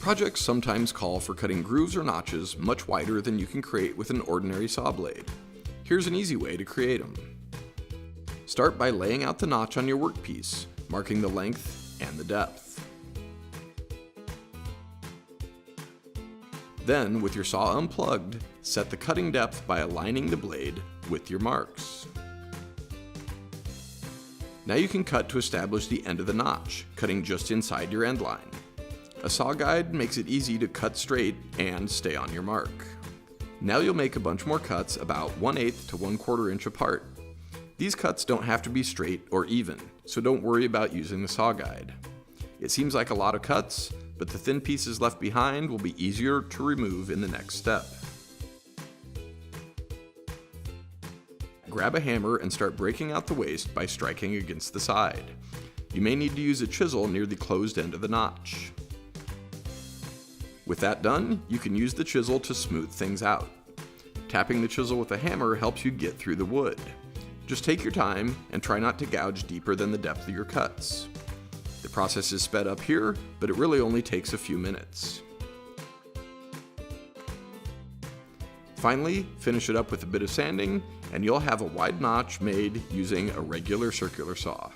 Projects sometimes call for cutting grooves or notches much wider than you can create with an ordinary saw blade. Here's an easy way to create them. Start by laying out the notch on your workpiece, marking the length and the depth. Then, with your saw unplugged, set the cutting depth by aligning the blade with your marks. Now you can cut to establish the end of the notch, cutting just inside your end line. A saw guide makes it easy to cut straight and stay on your mark. Now you'll make a bunch more cuts about 1/8 to 1/4 inch apart. These cuts don't have to be straight or even, so don't worry about using the saw guide. It seems like a lot of cuts, but the thin pieces left behind will be easier to remove in the next step. Grab a hammer and start breaking out the waste by striking against the side. You may need to use a chisel near the closed end of the notch. With that done, you can use the chisel to smooth things out. Tapping the chisel with a hammer helps you get through the wood. Just take your time and try not to gouge deeper than the depth of your cuts. The process is sped up here, but it really only takes a few minutes. Finally, finish it up with a bit of sanding, and you'll have a wide notch made using a regular circular saw.